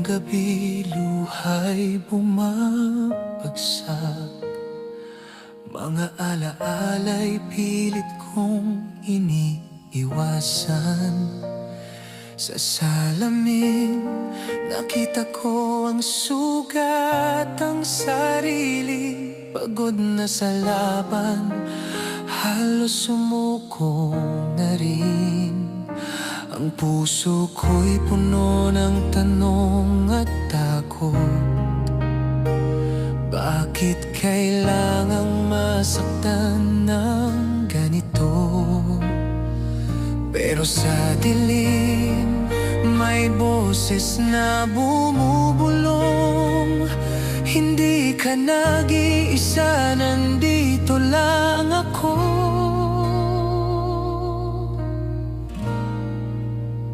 gabi, luha'y bumabagsak. Mga alaala'y pilit kong iniiwasan. Sa salamin, nakita ko ang sugat, ang sarili. Pagod na sa laban, halos sumuko na rin. Ang puso ko'y puno ng tanong at takot. Bakit kailangang masaktan ng ganito? Pero sa dilim, may boses na bumubulong. Hindi ka nag-iisa, nandito lang ako.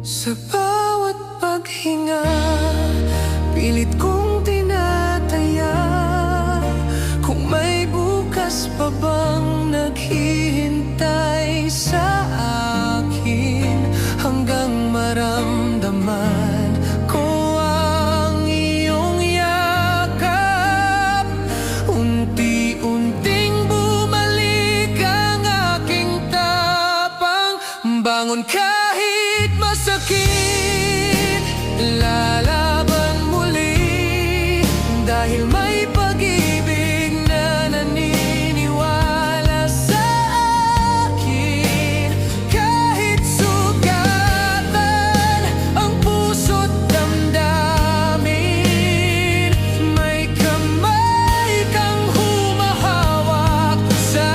Sa bawat paghinga, pilit kong tinataya. Kung may bukas pa bang naghihintay sa akin, hanggang maramdaman ko ang iyong yakap. Unti-unting bumalik ang aking tapang. Bangon kahit masakit, lalaban muli. Dahil may pag-ibig na naniniwala sa akin. Kahit sugatan ang puso't damdamin, may kamay kang humahawak sa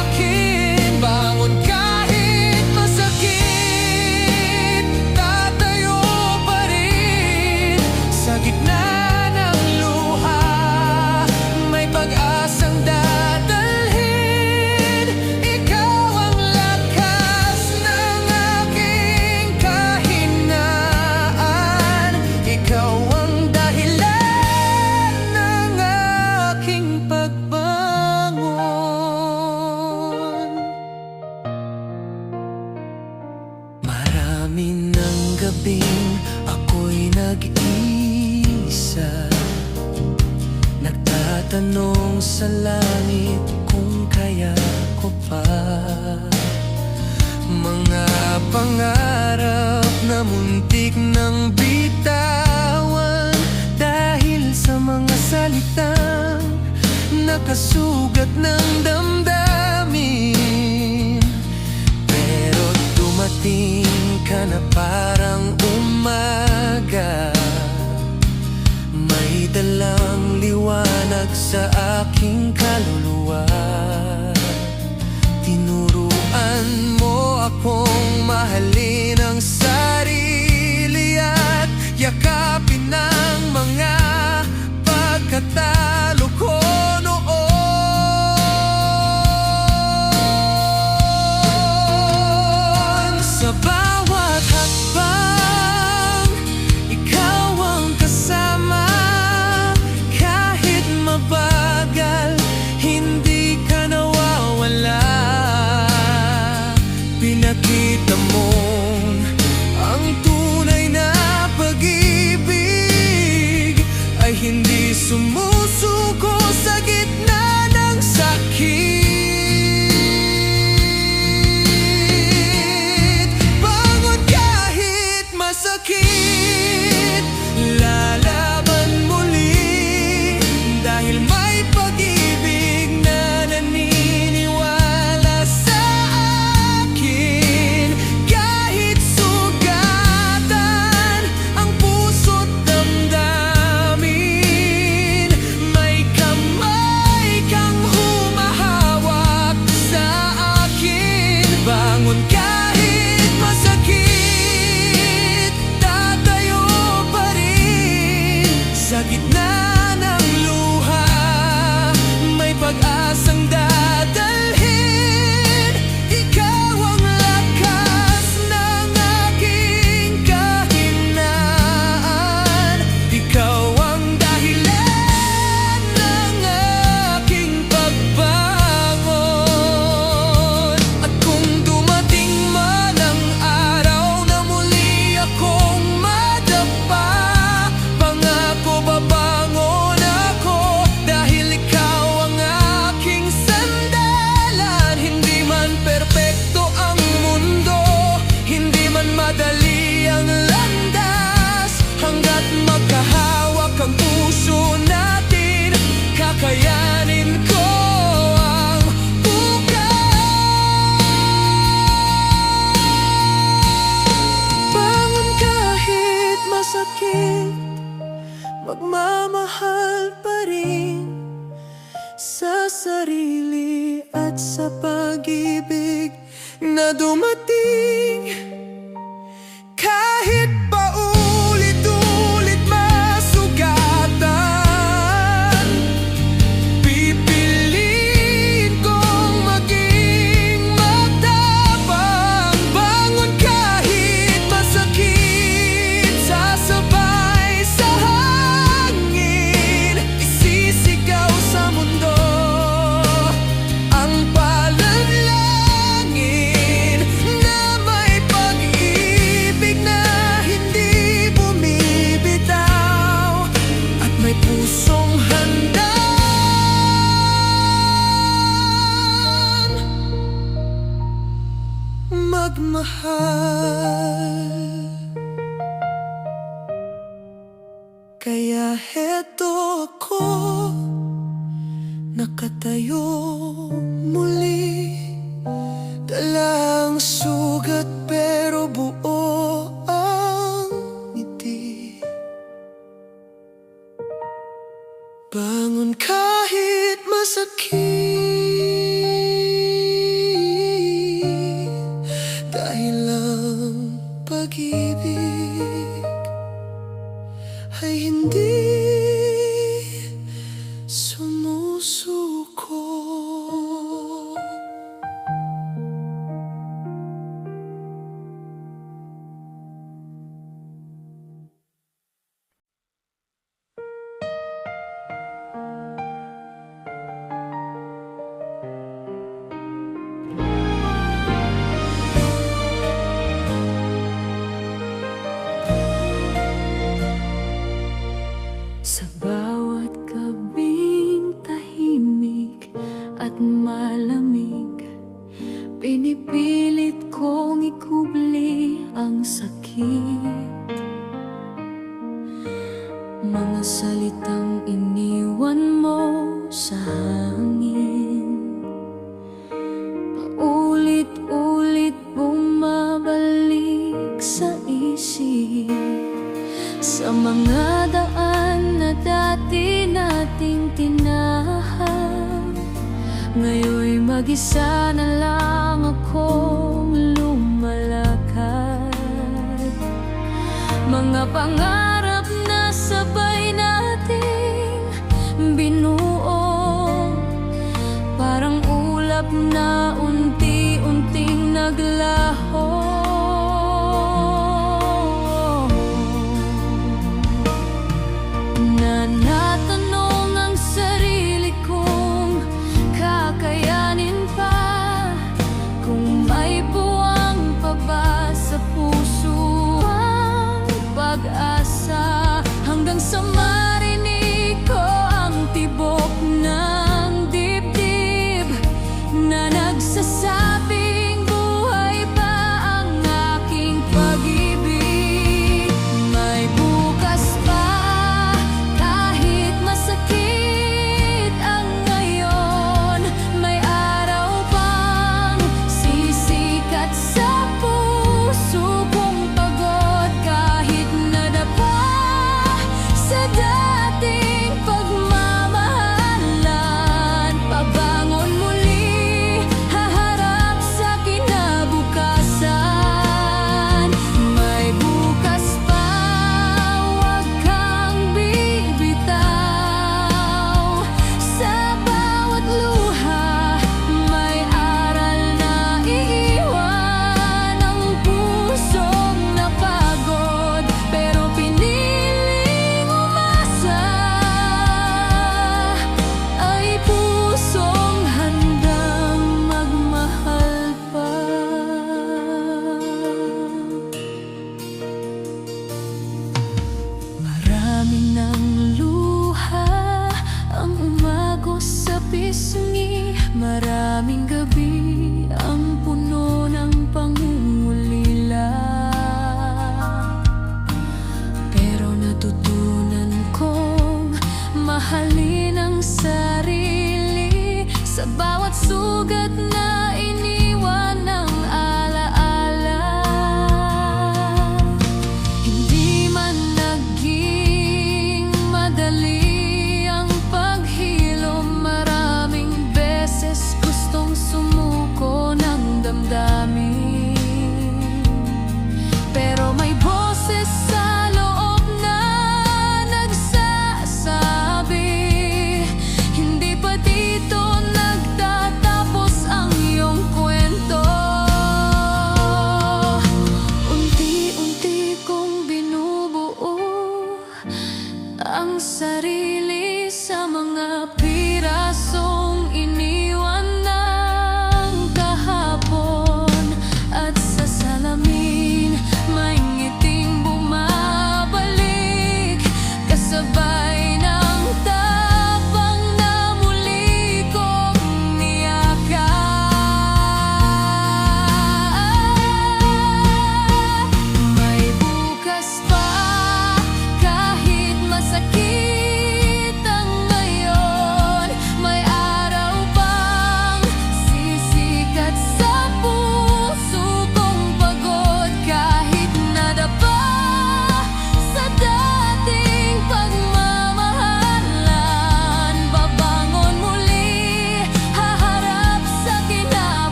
akin. Bangon kahit masakit, tatayo pa rin. Sa gitna ng luha, may pag-asang dadalhin. Ikaw ang lakas ng aking kahinaan. Ikaw ang dahilan ng aking pagbangon. Marami ng gabing ako'y nag-iisa, nagtatanong sa langit kung kaya ko pa. Mga pangarap na muntik ng bitawan, dahil sa mga salitang nakasugat ng damdamin. Pero dumating ka na parang umaga, may dalang liwanag sa aking kaluluwa. Tinuruan mo akong mahalin ang sarili at yakapin ang mga pagkatalo ko noon. Sa bawat hakbang, ikaw ang kasama. Kahit mabagal, hindi ka nawawala. Pinakita mong ang tunay na pag-ibig ay hindi sumusuko sa gitna ng sakit. Bangon kahit masakit, lalaban muli. Dahil may pag-ibig na naniniwala sa akin. Kahit na dumating. Kahit paulit-ulit masugatan, pipiliin kong maging matapang. Bangon kahit masakit, sasabay sa hangin, isisigaw sa mundo ang palanlangin na may pag-ibig na hindi bumibitaw at may pusong handang magmahal. Kaya heto ako, nakatayo muli, dalang sugat pero buo ang ngiti. Bangon kahit masakit, dahil ang pag-ibig ay hindi sumusuko. Sa bawat gabing tahimik at malamig, pinipilit kong ikubli ang sakit. Mga salitang iniwan mo sa hangin, paulit-ulit bumabalik sa isip. Sa mga daan na dati nating tinahan, ngayon'y mag-isa na lang akong lumalakad. Mga pangarap na sabay nating binuo, parang ulap na unti-unting naglaho. Natanong ang sarili kong kakayanin pa, kung may buwang pa ba sa puso ang pag-asa.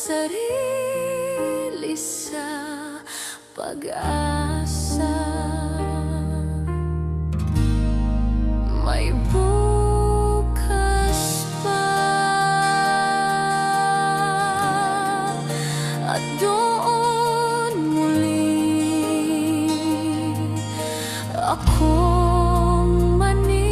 sarili sa pag-asa. May bukas pa, at doon muli akong maniniwala.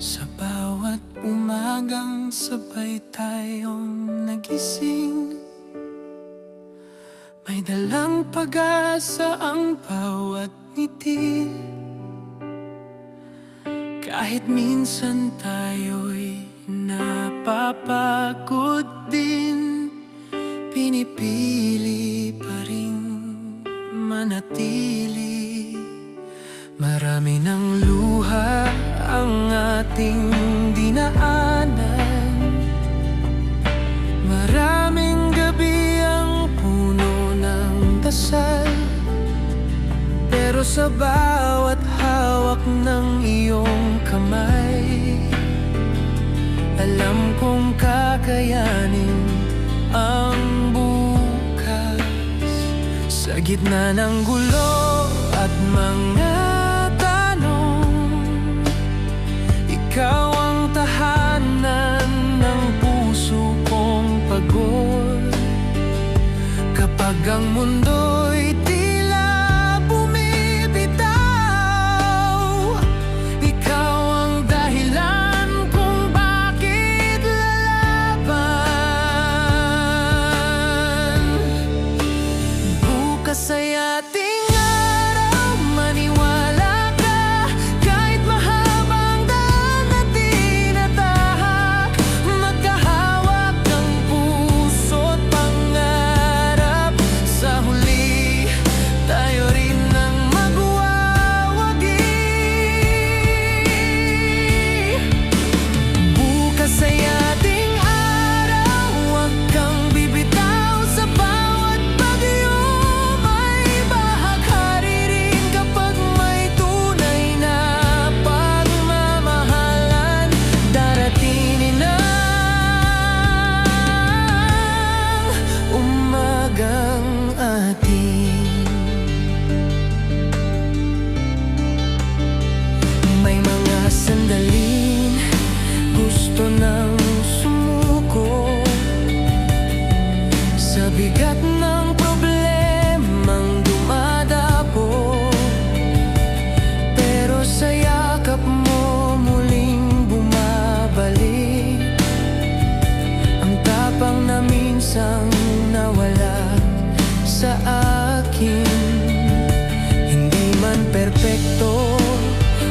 Sa bawat umagang sabay tayong nagising, may dalang pag-asa ang bawat ngiti. Kahit minsan tayo'y napapagod din, pinipili pa rin manatili. Marami ng luha ang ating dinaanan, maraming gabi ang puno ng dasal. Pero sa bawat hawak ng iyong kamay, alam kong kakayanin ang bukas. Sa gitna ng gulo at mga ikaw ang tahanan ng puso kong pagod. Kapag ang mundo'y tila bumibitaw, ikaw ang dahilan kung bakit lalaban. Bukas ay ating araw, maniwala ka. Kahit mahabang daan na tinatahak, magkahawak ng puso't pangarap. Sa huli, tayo rin ang magwawagi. Bukas ay ating araw, huwag kang bibitaw. Sa bawat bagyo may bahaghari rin. Kapag may tunay na pagmamahalan, daratinin ang umagang atin. May mga sandaling gusto nang sumuko sa bigat ng problemang dumadapo. Pero sa yakap mo muling bumabalik ang tapang na minsang nawala sa akin. Hindi man perpekto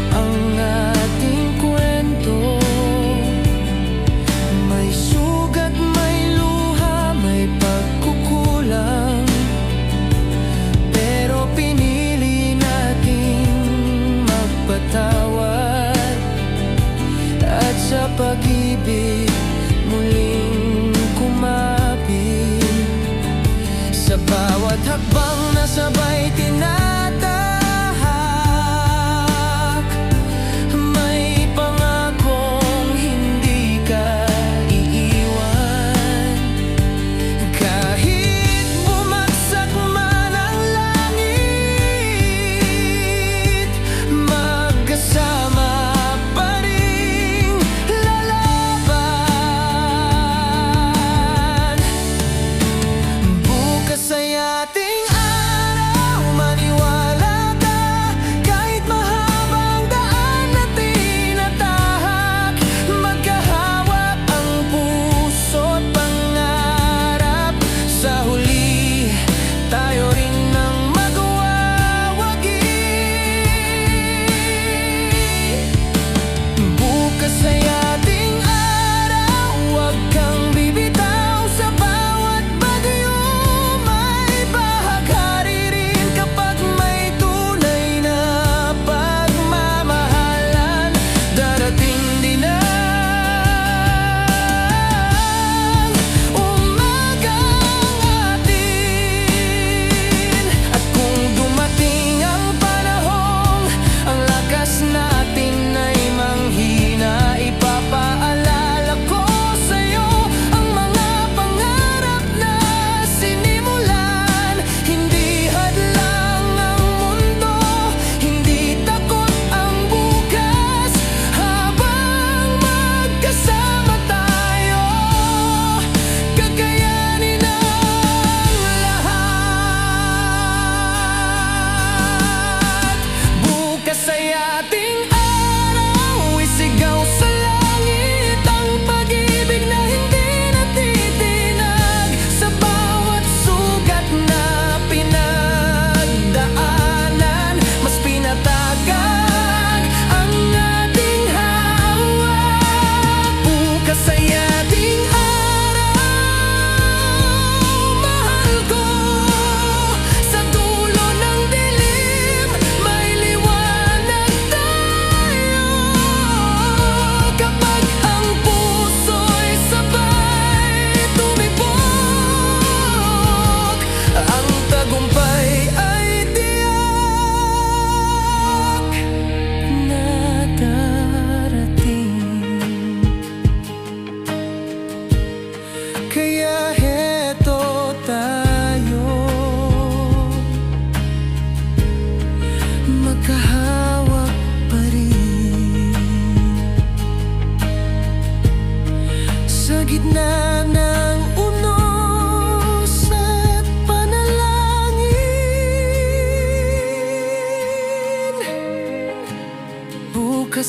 ang ating kwento, may sugat, may luha, may pagkukulang. Pero pinili nating magpatawad, at sa pag-ibig muling kumapit. Sa bawat hakbang na sabay tinatahak,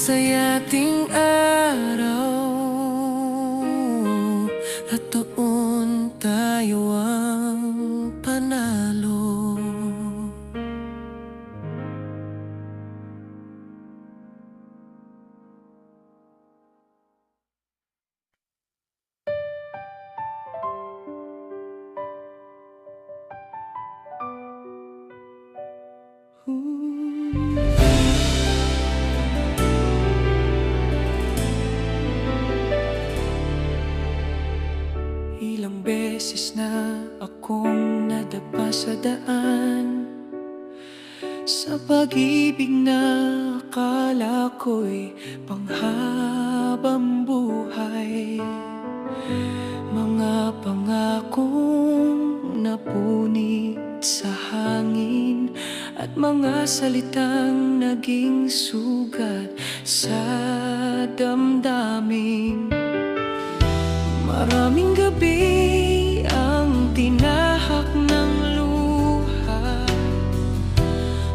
masayating araw, at doon tayo ang panalo. Ilang beses na akong nadapa sa daan, sa pag-ibig na akala ko'y panghabang buhay. Mga pangakong napunit sa hangin, at mga salitang naging sugat sa damdamin. Maraming gabi ang tinahak ng luha,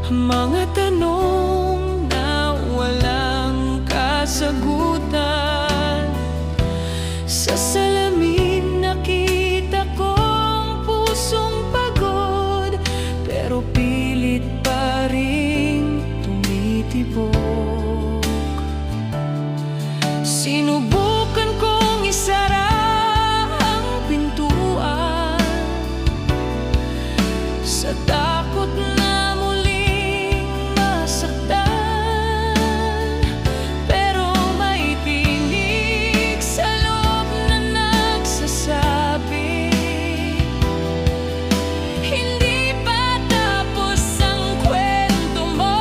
mga tanong na walang kasagutan. Sa salamin nakita kong pusong pagod, pero pilit pa ring tumitibok. Sinubukan kong isara ang pintuan, sa takot na muling masaktan. Pero may tinig sa loob na nagsasabi, hindi pa tapos ang kwento mo.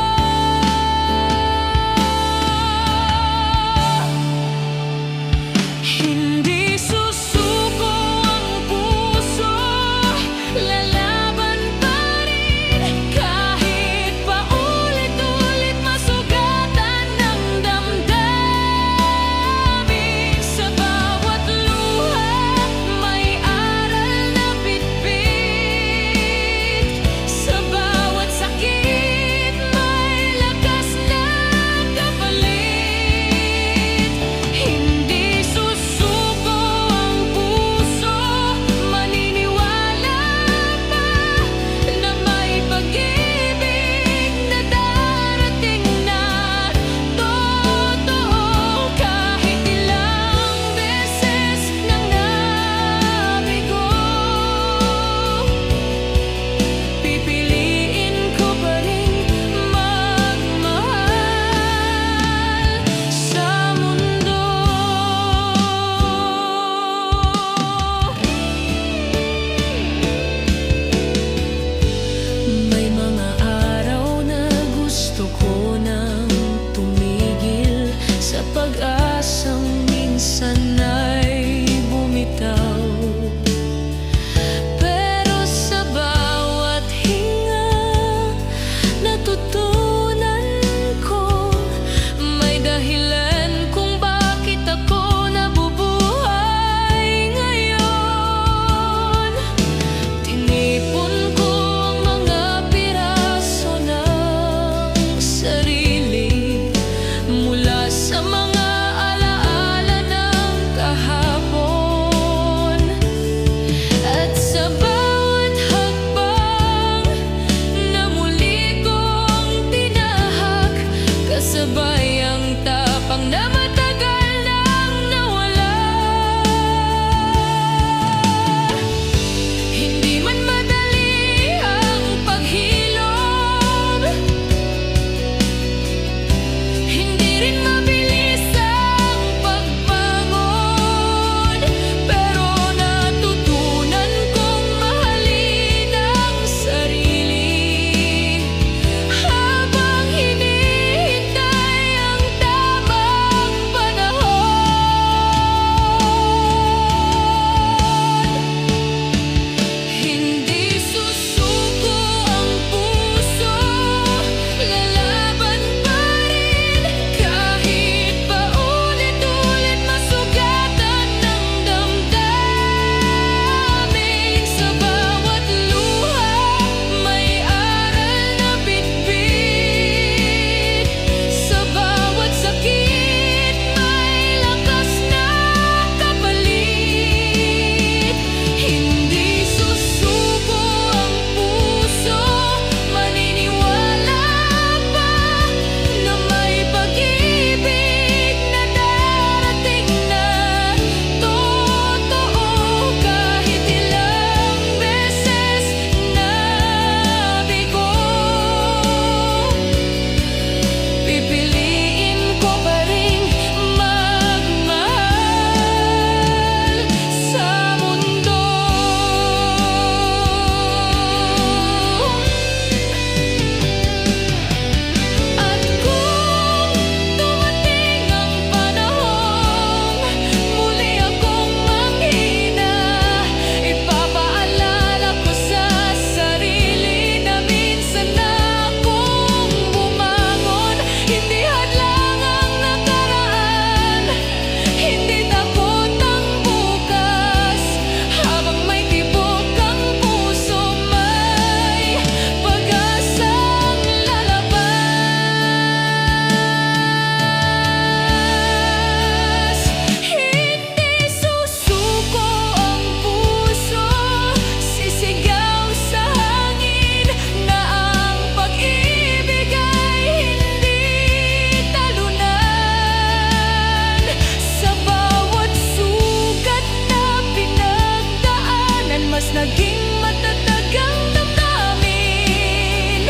naging matatag ang damdamin.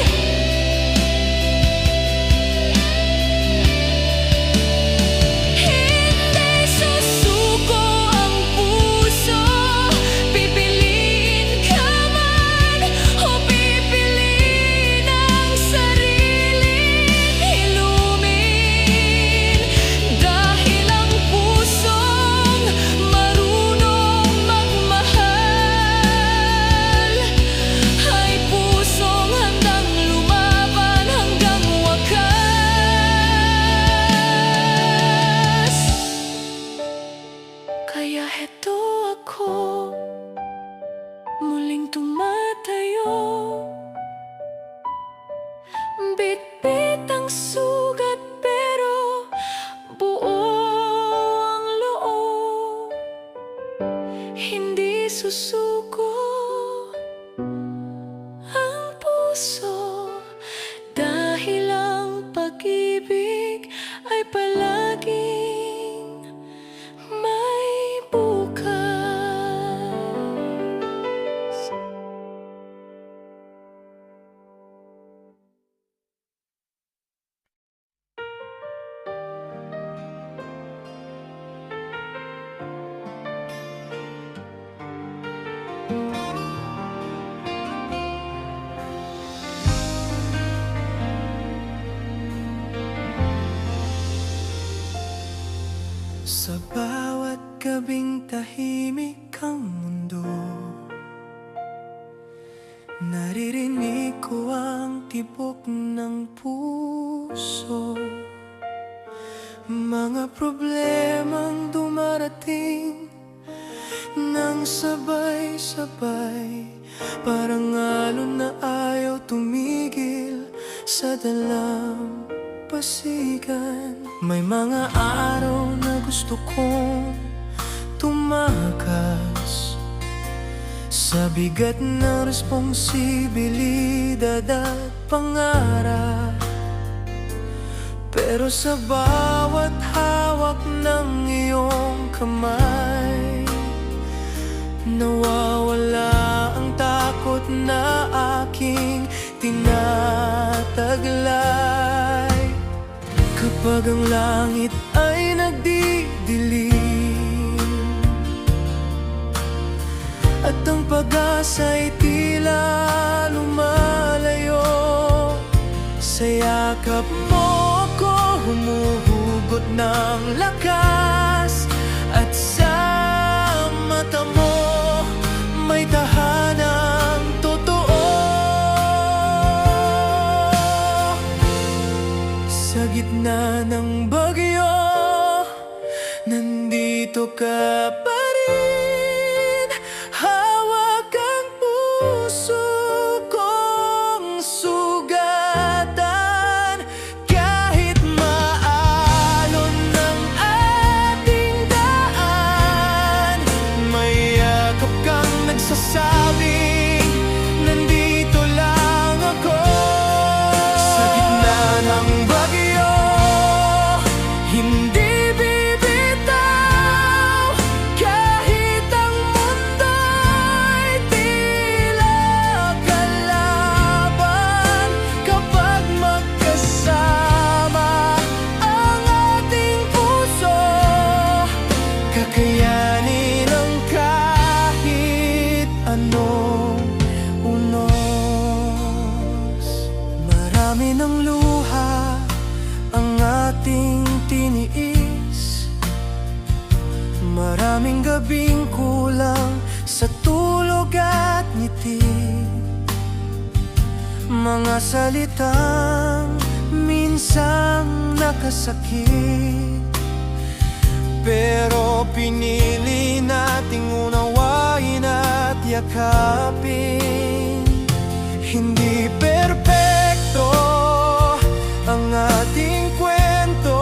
Hindi susuko ang puso, pipiliin ka man o pipiliin ang sariling ilumin. Dahil ang pusong marunong magmahal ay pusong handang lumaban hanggang wakas. Kaya heto ako, muling tumatayo, bitbit ang sugat pero buo ang loob. Hindi susuko ang puso, dahil ang pag-ibig ay palaging may bukas. Sa bawat gabing tahimik ang mundo, naririnig ko ang tibok ng puso. Mga problemang dumarating nang sabay-sabay, parang alon na ayaw tumigil sa dalampasigan. May mga araw na gusto kong tumakas sa bigat ng responsibilidad at pangarap. Pero sa bawat hawak ng iyong kamay, nawawala ang takot na aking tinataglay. Kapag ang langit ay nagdidilim at ang pag-asa'y tila lumalayo, sa yakap mo ko humuhugot ng lakas, at sa mata mo may tahanang totoo. Sa gitna ng bagyo, nandito ka pa rin. Hawak ang puso kong sugatan, kahit maalon ng ating daan. May yakap kang nagsasabing, nandito lang ako. Sa gitna ng bagyo, hindi bibitaw, kahit ang mundo'y tila kalaban. Kapag magkasama ang ating puso, kakayanin ang kahit anong unos. Marami ng luha ang ating tiniis, maraming gabing kulang sa tulog at ngiti. Mga salitang minsang nakasakit, pero pinili nating unawain at yakapin. Hindi perpekto ang ating kwento,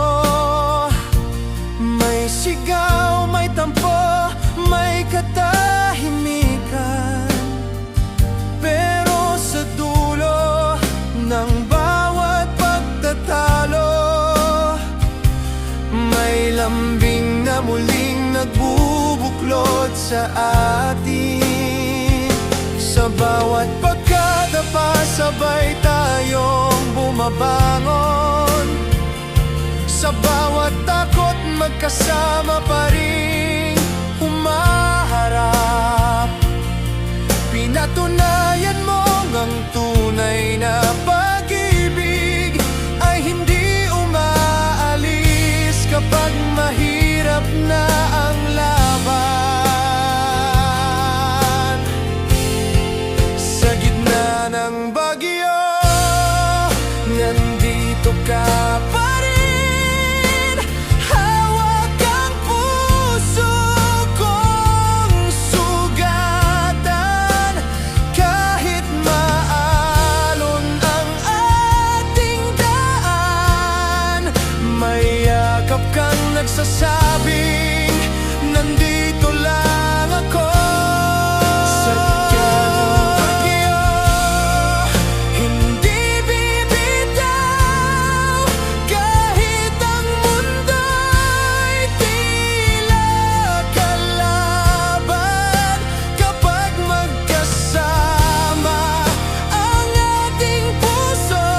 may sigaw, may tampo, may katahimikan. Pero sa dulo ng bawat pagtatalo, may lambing na muling nagbubuklod sa atin. Sa bawat pagkadapa, sabay tayong bumabangon. Sa bawat takot, magkasama pa rin humaharap. Pinatunayan mo ang tunay na pag-ibig ay hindi umaalis kapag mahirap na ang laban. Sa gitna ng bagyo, nandito ka pa rin. Hawak ang puso kong sugatan. Kahit maalon ang ating daan, may yakap kang nagsasabing, nandito lang ako. Sa gitna ng bagyo, hindi bibitaw. Kahit ang mundo'y tila kalaban, kapag magkasama ang ating puso,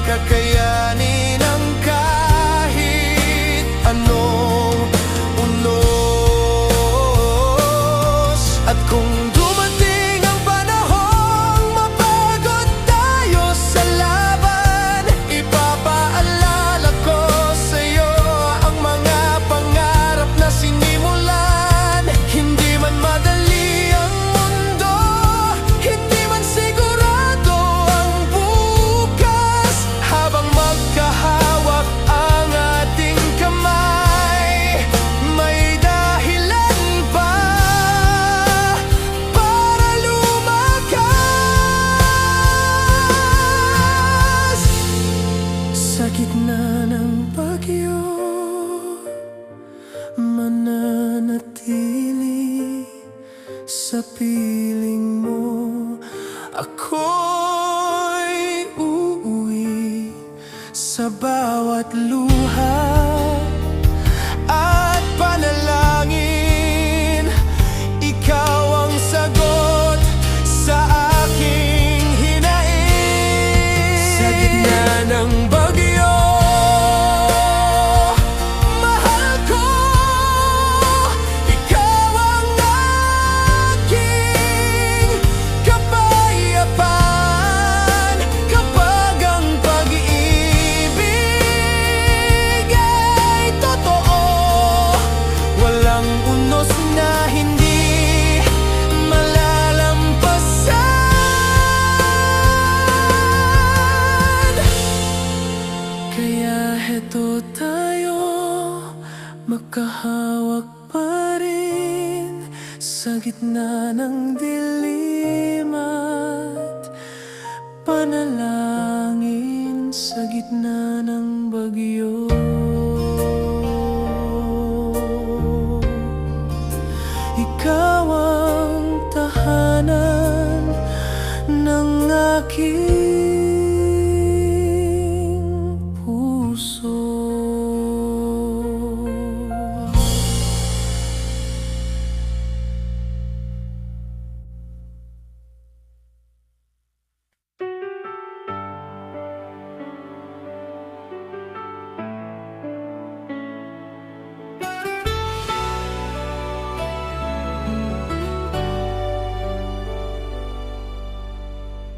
kakayanin ang kahit anong unos. At kung dumating ang panahong mapagod tayo sa laban, ipapaalala ko sa'yo ang mga pangarap na sinimulan. Hindi man madali ang mundo, hindi man sigurado ang bukas, habang magkahawak ang ating kamay, may dahilan pa para lumakas. Sa gitna ng bagyo, mananatili sa piling mo. Ako'y uuwi sa bawat luha at panalangin. Ikaw ang sagot sa aking hinaing. Sa gitna ng bagyo, mahal ko, ikaw ang aking kapayapaan. Kapag ang pag-ibig ay totoo, walang unos na hindi malalampasan. Kaya heto tayo, magkahawak pa rin sa gitna ng dilim at panalangin. Sa gitna ng bagyo, ikaw ang tahanan ng aking puso.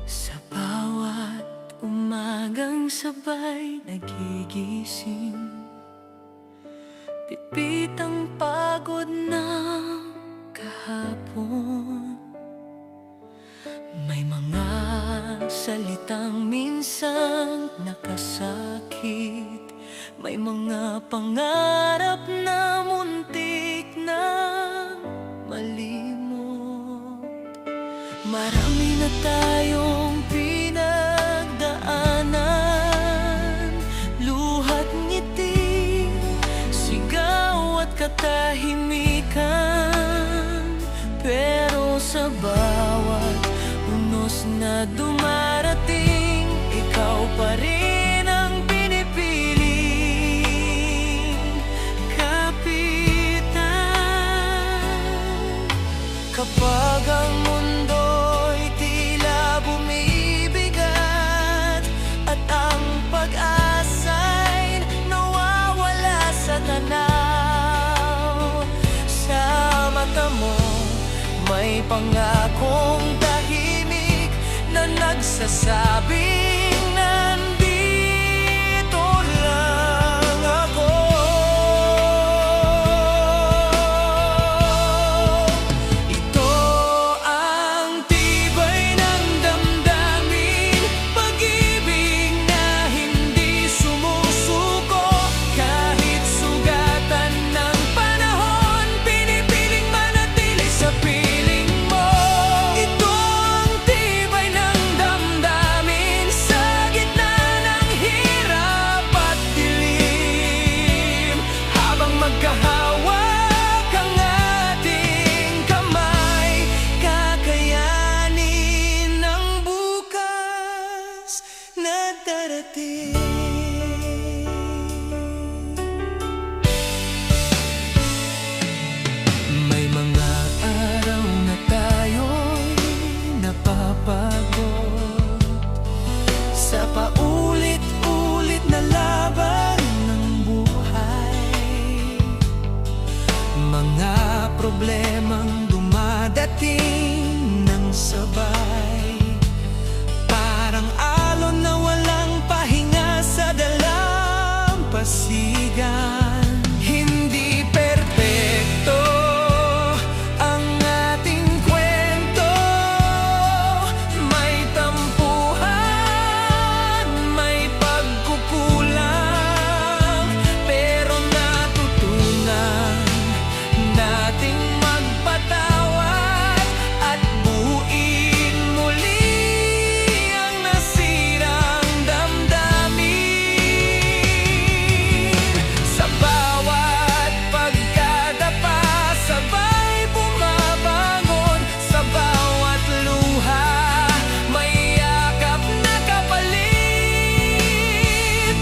Sa bawat umagang sabay nagigising, pipit ang pagod ng kahapon. May mga salitang minsan nakasakit, may mga pangarap na muntik na malimot. Marami na tayong pinagdaanan, luhat ngiti, sigaw at katahimikan. Pero sa bawat unos na dumarating, ikaw pa rin ang pinipiling kapitan. Kapag ang mundo May pangakong tahimik na nagsasabing nandito lang ako. Ito ang tibay ng damdamin, pag-ibig na hindi sumusuko. Kahit sugatan ng panahon, pinipiling manatili sa piling mo. Ito ang tibay ng damdamin, sa gitna ng hirap at dilim. Habang magkahawak ang ating kamay, kakayanin ang bukas na darating. May mga araw na tayo'y napapagod sa paulit-ulit na laban ng buhay. Mga problemang dumadating ng sabay, parang alon na walang pahinga sa dalampasigan. Hindi perpekto ang ating kwento, may tampuhan, may pagkukulang, pero natutunan nating magpatawad at buuin muli ang nasirang damdamin. Sa bawat pagkadapa, sabay bumabangon. Sa bawat luha, may yakap na kapalit.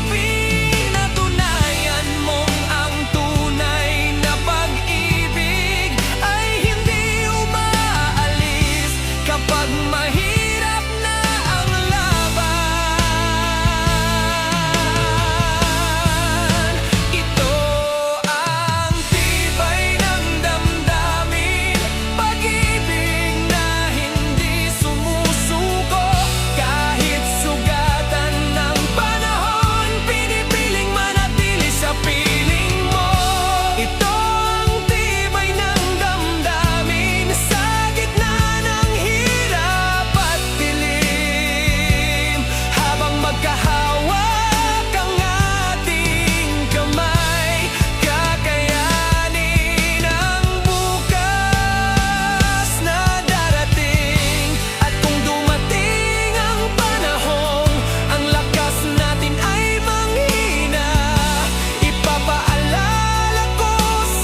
Pinatunayan mong ang tunay na pag-ibig ay hindi umaalis kapag mahirap na ang laban. Ito ang tibay ng damdamin, pag-ibig na hindi sumusuko. Kahit sugatan ng panahon, pinipiling manatili sa piling mo. Ito ang tibay ng damdamin, sa gitna ng hirap at dilim. Habang magkahawak ang ating kamay, kakayanin ang bukas na darating. At kung dumating ang panahong ang lakas natin ay manghina, ipapaalala ko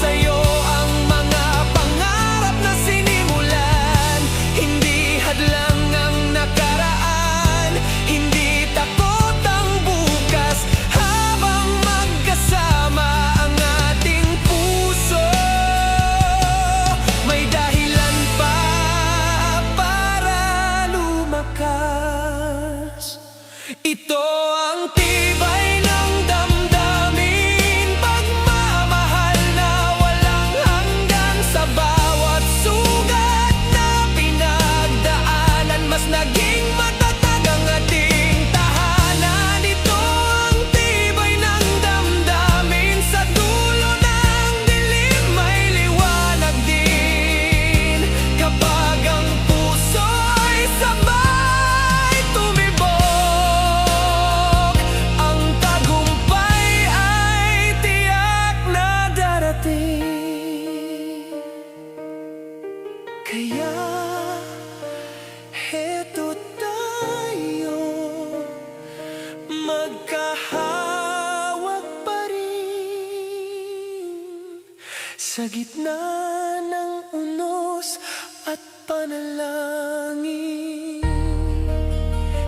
sa'yo ang mga pangarap na sinimulan. Hindi hadlang ang nakaraan, hindi takot ang bukas. Habang magkasama ang ating puso, may dahilan pa para lumakas. Ito ang tibay ng damdamin, pagmamahal na walang hanggan. Sa bawat sugat na pinagdaanan, mas naging matatag ang ating tahanan. Ito ang tibay ng damdamin, sa dulo ng dilim may liwanag din. Kapag ang puso ay sabay tumibok, ang tagumpay ay tiyak na darating. Kaya heto tayo, magkahawak pa rin sa gitna ng unos at panalangin.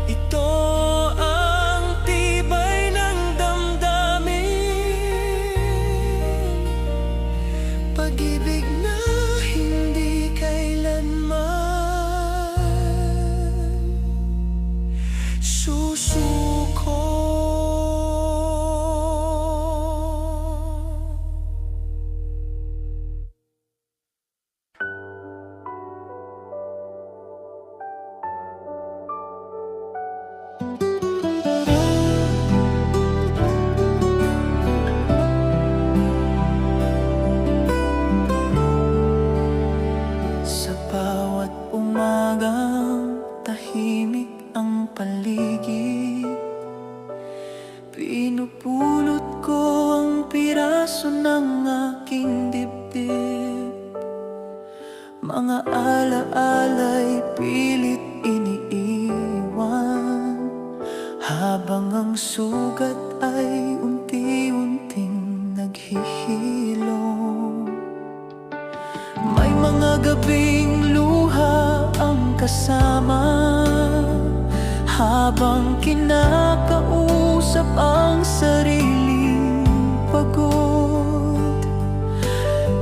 Ito ang tibay ng damdamin, pag-ibig na hindi kailanman susuko. bawat umagang tahimik ang paligid, pinupulot ko ang piraso ng aking dibdib. Mga alaala'y pilit iniiwan, habang ang sugat ay unti-unting naghihilom. May mga gabing luha ang kasama, habang kinakausap ang sariling pagod.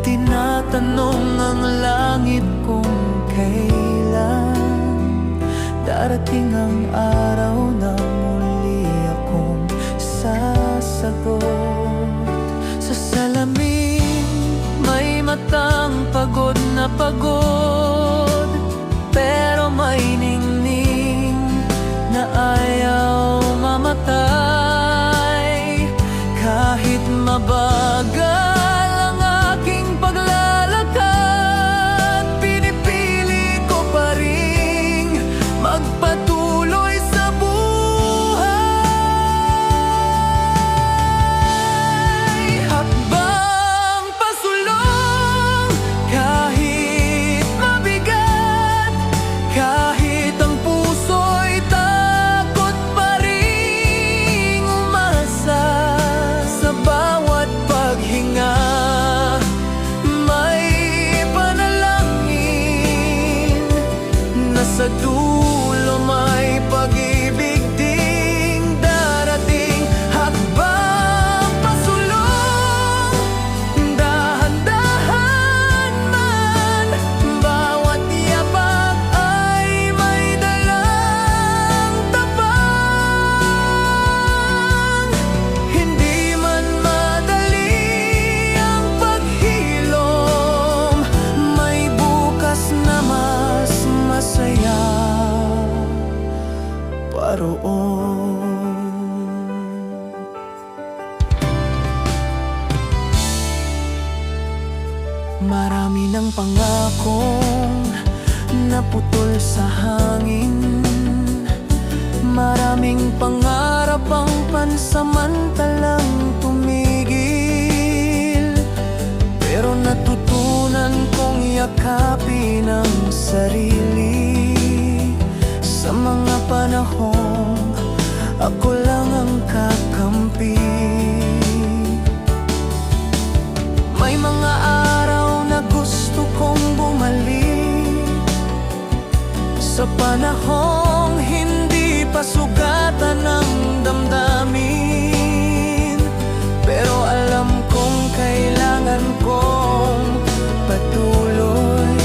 Tinatanong ang langit kung kailan darating ang araw na muli akong sasagot. Sa salamin may matang pagod na pagod, pero may ningning na ayaw mamatay. Kahit mabagal ang aking paglalakad, pinipili ko pa ring magpatuloy sa buhay. Hakbang pasulong kahit mabigat, kahit ang puso'y takot pa ring umasa. Sa bawat paghinga may panalangin, na sa dulo may pag-ibig ding darating. Hakbang pasulong, dahan-dahan man, bawat yapak ay may dalang tapang. Hindi man madali ang paghilom, may bukas na mas masaya paroon. Marami ng pangakong naputol sa hangin, maraming pangarap ang pansamantalang tumigil, pero natutunan kong yakapin ang sarili. Sa mga panahong ako lang ang kakampi, may mga araw na gusto kong bumalik sa panahong hindi pa sugatan ng damdamin. Pero alam kong kailangan kong patuloy,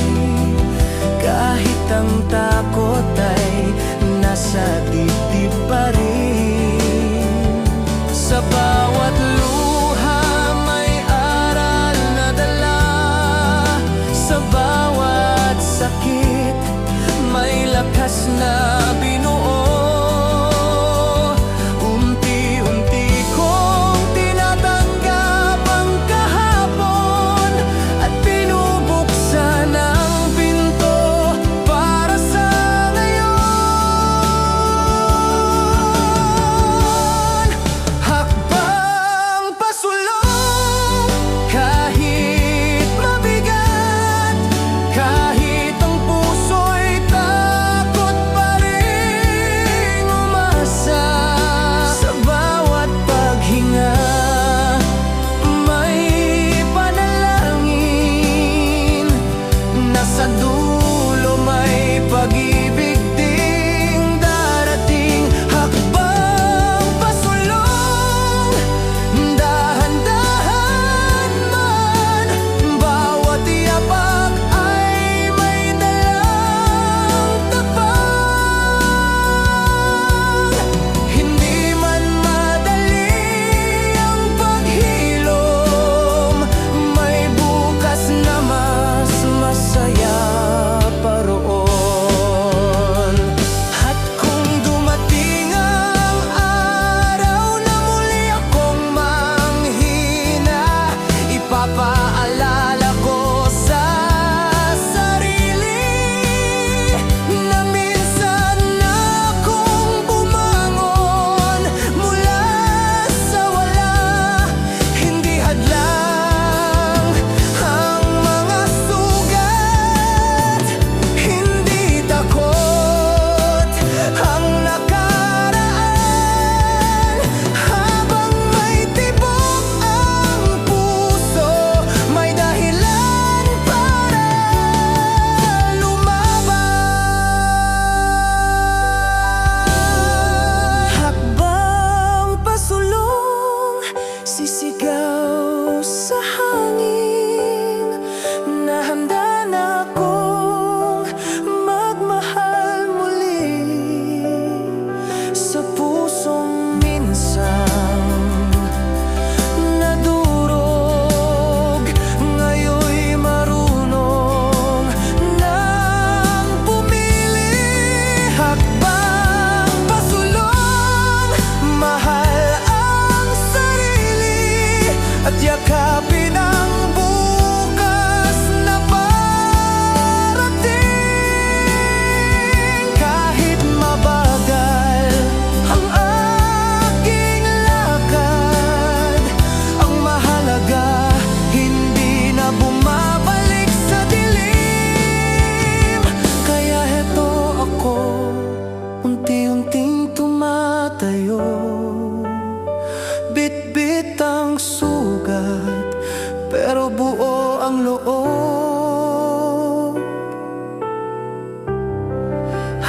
kahit ang takot ay nasa dibdib pa rin. Sa bawat luha may aral na dala, sa bawat sakit may lakas na binuo. Unti-unti kong tinatanggap ang kahapon at pinubuksan ang pinto para sa ngayon. Hakbang pasulong kahit mabigat, kahit ang puso'y takot pa ring umasa. Sa bawat paghinga may panalangin, na sa dulo may pag-ibig ding darating. Hakbang pasulong, dahan-dahan man, bawat yapak ay may dalang tapang. Hindi man madali ang paghilom, may bukas na mas masaya paroon.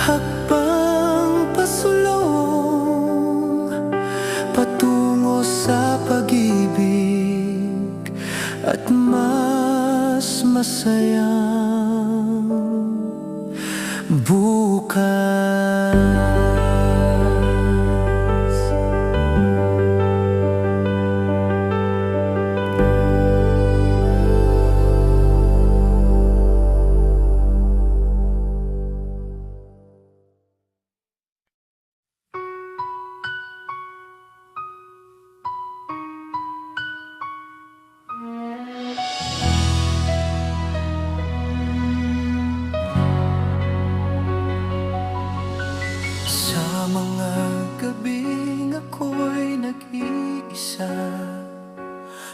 Hakbang pasulong patungo sa pag-ibig at mas masayang bukas. Sa mga gabing ako'y nag-iisa,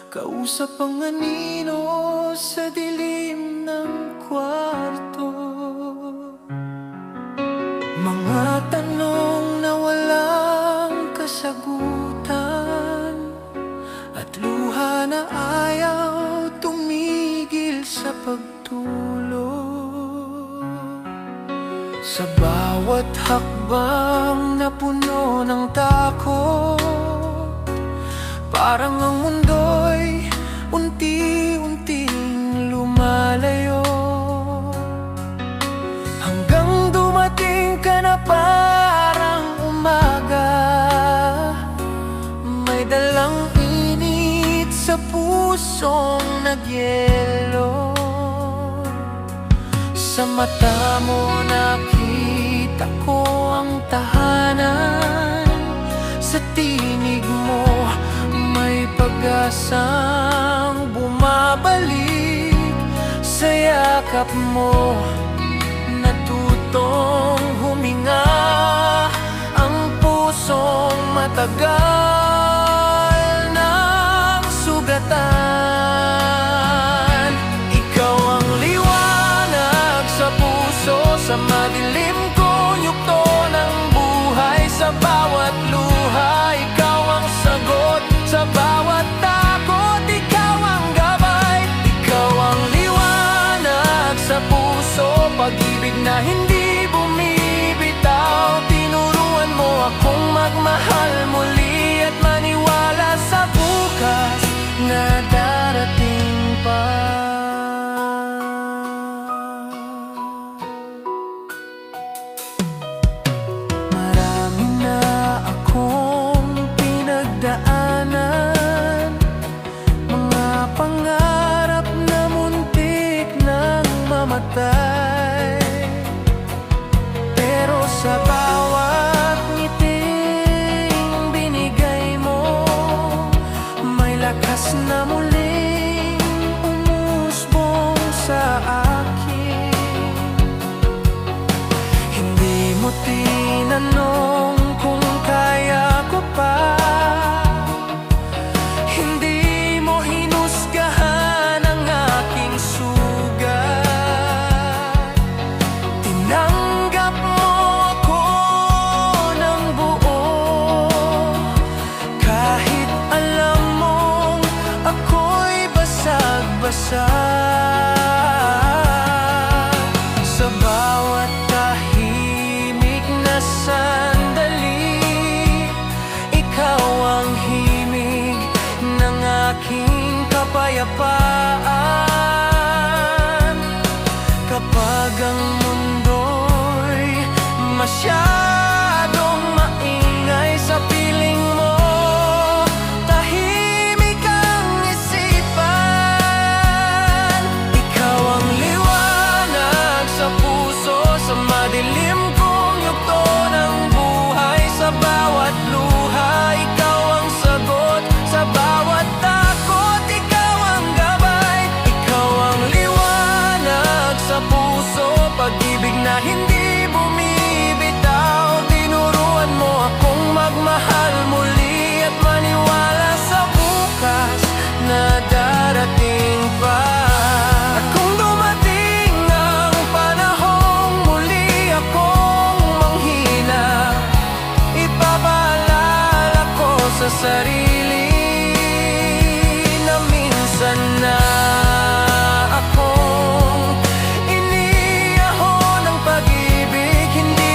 kausap ang anino sa dilim ng kwarto. Mga tanong na walang kasagutan at luha na ayaw tumigil sa pagtulog. Sa bawat hakbang na puno ng takot, parang ang mundo'y unti-unting lumalayo, hanggang dumating ka na parang umaga, may dalang init sa pusong nagyelo. Sa mata mo nakita ko ang tahanan, sa tinig mo may pag-asang bumabalik, sa yakap mo natutong huminga ang pusong matagal ng sugatan. Ikaw ang liwanag sa puso, sa madilim kong yugto ng buhay, sa bawat luha. Ikaw ang sagot sa bawat takot, ikaw ang gabay. Ikaw ang liwanag sa puso, pag-ibig na hindi bumibitaw. Tinuruan mo akong magmahal muli at maniwala sa bukas na darating pa. Marami na akong pinagdaanan, mga pangarap na muntik nang mamatay, pero sa bawat ngiting binigay mo, may lakas na muling umusbong sa akin. Hindi mo tinanong kung kaya ko pa, hindi mo hinusgahan ang aking sugat. Tinanggap mo ako ng buo, kahit alam mong ako'y basag-basag. Sa bawat tahimik na sandali, ikaw ang himig ng aking kapayapaan. Kapag ang mundo'y masyadong maingay sa piling mo, tahimik ang isipan. Ikaw ang liwanag sa puso, sa madilim kong yugto ng buhay, sa bawat luha. Ikaw ang sagot sa bawat takot, ikaw ang gabay. Ikaw ang liwanag sa puso, pag-ibig na hindi bumibitaw. Tinuruan mo akong magmahal muli at maniwala sa bukas na darating pa. At kung dumating ang panahong muli akong manghina, ipapaalala ko sa sarili na minsan na akong iniahon ng pag-ibig. Hindi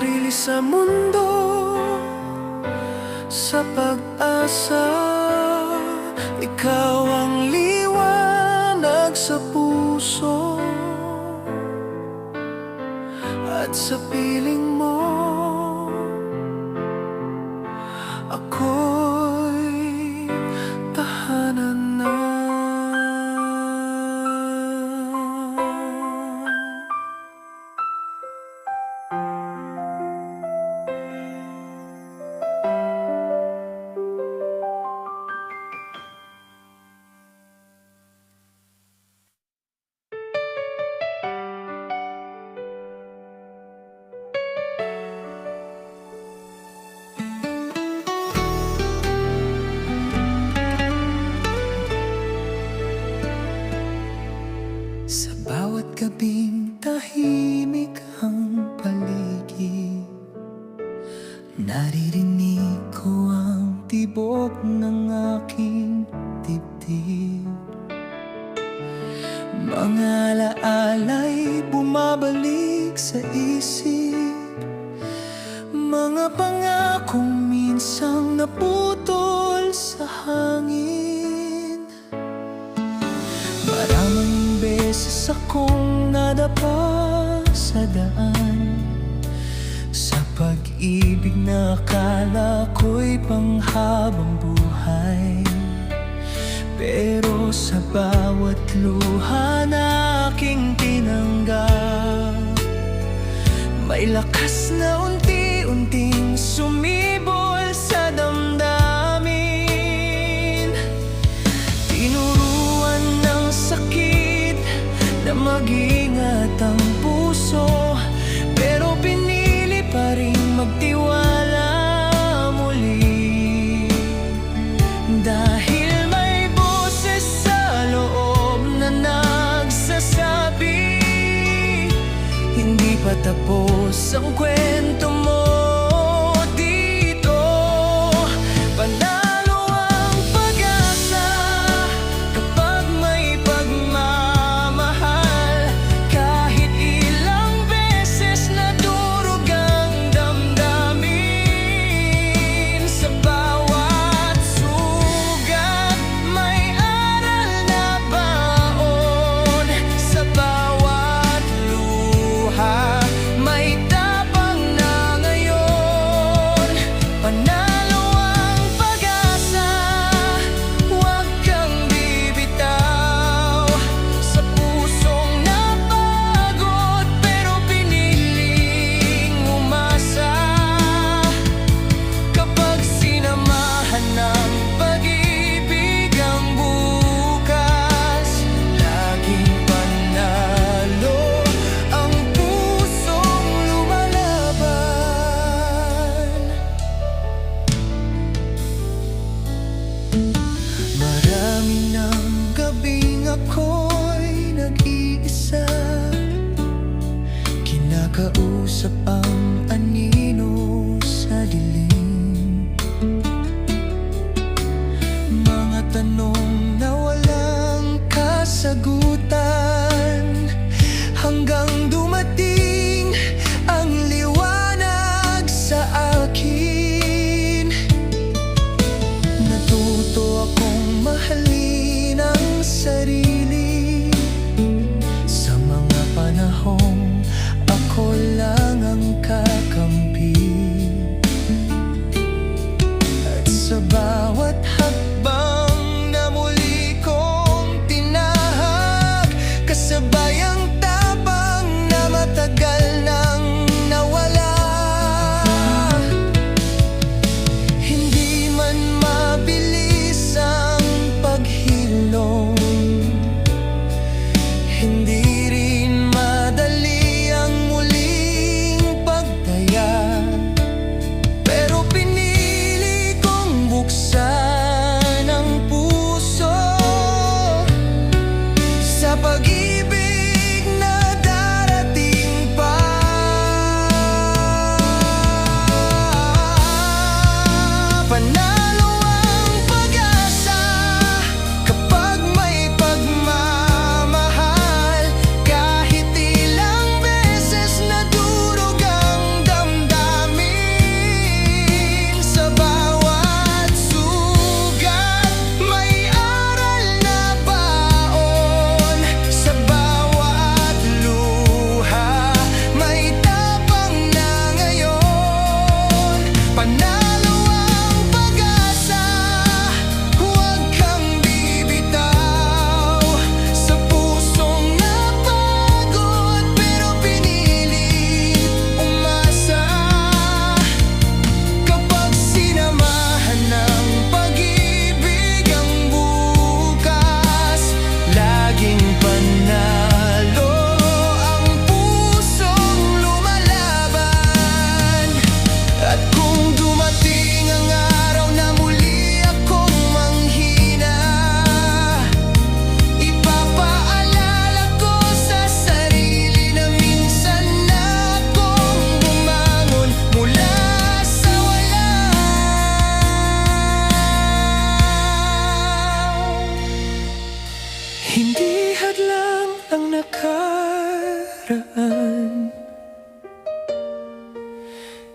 sarili sa mundo, sa pag-asa. Ikaw ang liwanag sa puso, at sa piling mo ako'y tahanan na. Sa bawat gabing tahimik ang paligid, naririnig ko ang tibok ng aking dibdib. Mga alaala'y bumabalik sa isip, mga pangakong minsang naputol sa hangin. Maraming beses akong nadapa sa daan, sa pag-ibig na akala ko'y panghabang buhay. Pero sa bawat luha na aking tinanggap, may lakas na unti-unting sumibol sa damdamin. Tinuruan ng sakit na mag-ingat ang puso, pero pinili pa rin magtiwala muli. Dahil may boses sa loob na nagsasabi, hindi pa tapos ang kwento mo dito.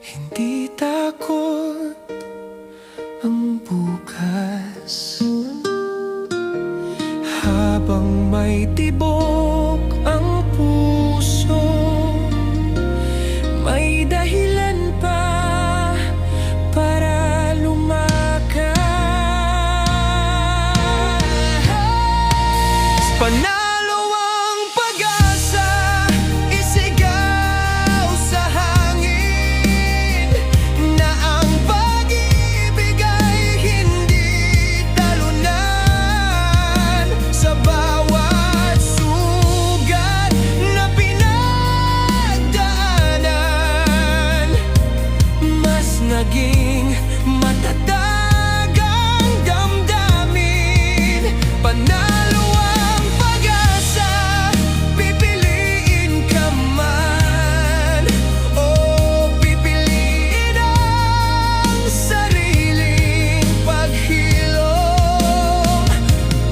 Hindi takot ang bukas, habang may tibok ang puso, may dahilan pa para lumakas. Panalo ang pag-asa, isigaw sa hangin, na ang pag-ibig ay hindi talunan. Sa bawat sugat na pinagdaanan, mas naging matatag ang damdamin. Panalo ang pag-asa, pipiliin ka man o pipiliin ang sariling paghilom.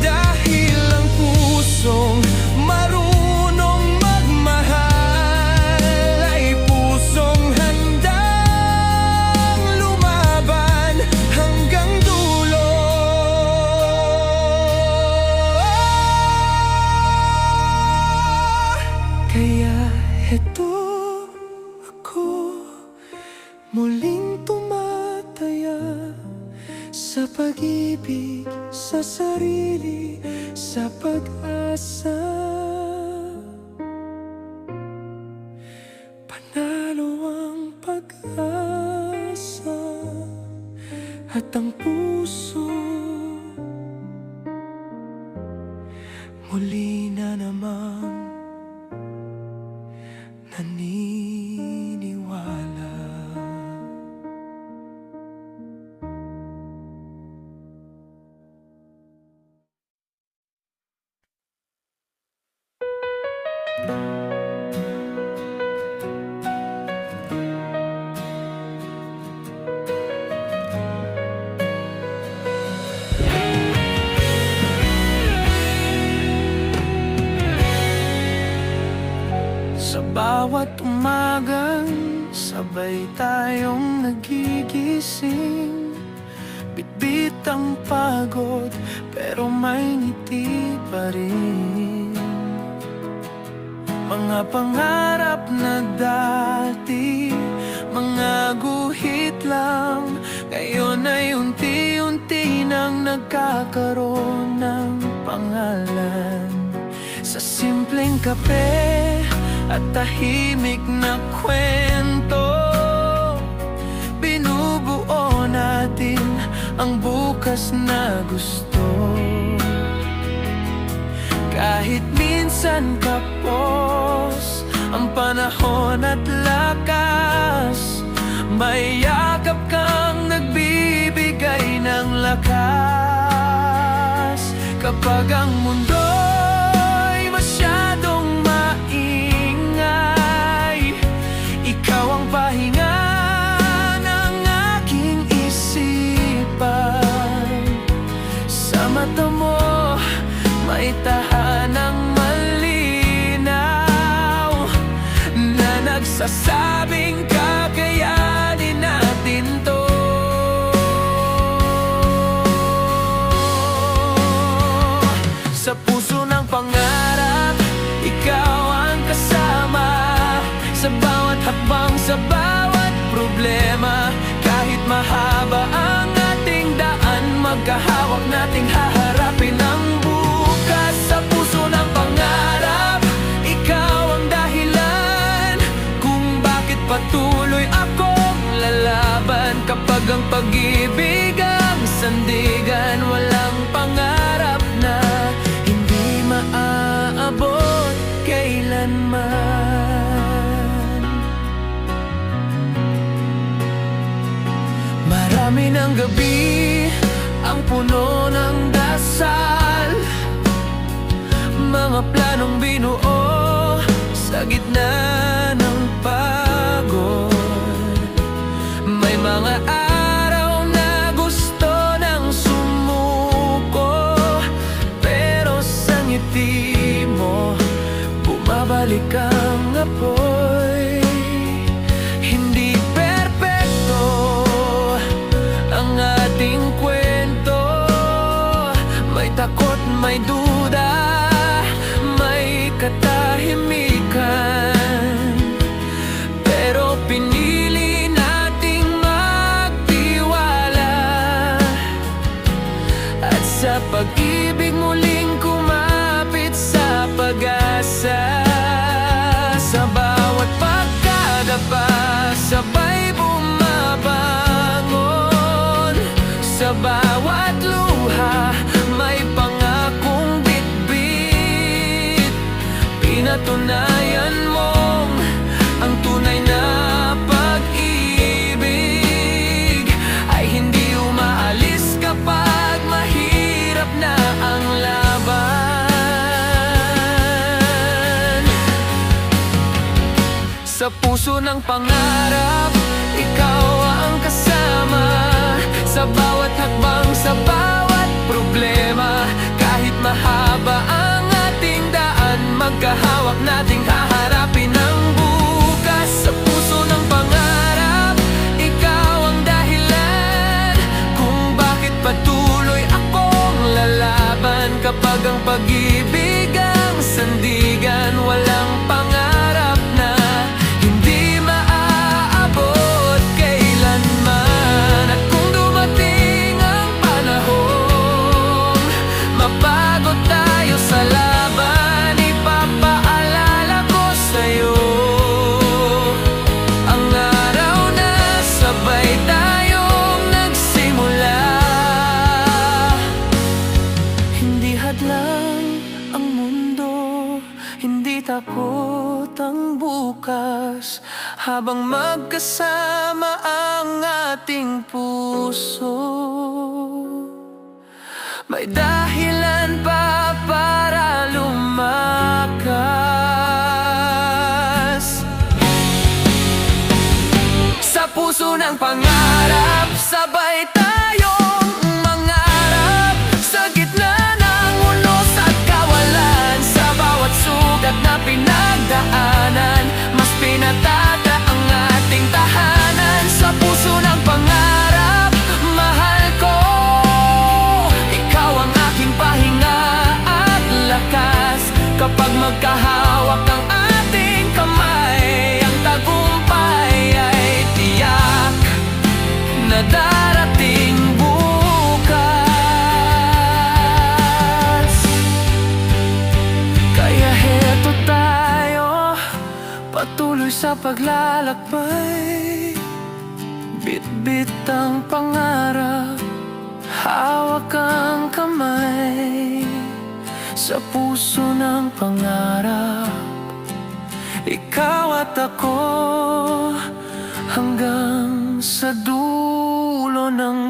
Dahil ang pusong marunong magmahal ay pusong handang lumaban hanggang dulo. Kaya heto ako, muling tumataya sa pag-ibig, sa sarili, sa pag-asa. Panalo ang pag-asa at ang puso muli na namang naniniwala. Sa bawat umagang sabay tayong nagigising, bitbit ang pagod pero may ngiti pa rin. Mga pangarap na dati, mga guhit lang, ngayon ay unti-unti nang nagkakaroon ng pangalan. Sa simpleng kape at tahimik na kwento, binubuo natin ang bukas na gusto. Kahit minsan kapos ang panahon at lakas, may yakap kang nagbibigay ng lakas. Kapag ang mundo'y masyadong maingay, ikaw ang pahinga ng aking isipan. Sa mata mo may tahanang malinaw na nagsasabing kakayanin natin to. Sa puso ng pangarap, ikaw ang kasama. Sa bawat hakbang, sa bawat problema, kahit mahaba ang ating daan, magkahawak nating haharapin ang bukas. Sa puso ng pangarap, ikaw ang dahilan kung bakit patuloy akong lalaban. Kapag ang pag-ibig ang sandigan, walang pangarap na hindi maaabot kailanman. Marami ng gabi ang puno ng dasal, mga planong binuo sa gitna ng pagod. May mga araw na gusto nang sumuko, pero sa ngiti mo bumabalik ang apoy. Hindi perfect pag-ibig muling kumapit sa pag-asa. Sa bawat pagkadapa, sabay bumabangon. Sa bawat luha, may pangakong bitbit. Pinatunayan mong ang tunay na pag-ibig ay hindi umaalis kapag mahirap na ang laban. Sa puso ng pangarap, ikaw ang kasama. Sa bawat hakbang, sa bawat problema, kahit mahaba ang ating daan, magkahawak nating haharapin ang bukas. Sa puso ng pangarap, ikaw ang dahilan kung bakit patuloy akong lalaban. Kapag ang pag-ibig ang sandigan, walang pangarap na hindi maaabot kailanman. At kung dumating ang panahon, mapagod tayo sa laban, ipapaalala ko sa'yo ang araw na sabay tayong nagsimula. Hindi hadlang ang mundo, hindi takot ang bukas, habang magkasama ang ating puso. May dahilan pa para lumakas. Sa puso ng pangarap, sabay tayong mangarap. Sa gitna ng unos at kawalan, sa bawat sugat na pinagdaanan, mas pinatata ang ating tahanan. Sa puso ng pangarap, mahal ko, ikaw ang aking pahinga at lakas. Kapag magkahawak ang ating kamay, ang tagumpay ay tiyak na darating bukas. Kaya heto tayo, patuloy sa paglalakbay. Bit-bit ang pangarap, hawak ang kamay. Sa puso ng pangarap, ikaw at ako, hanggang sa dulo ng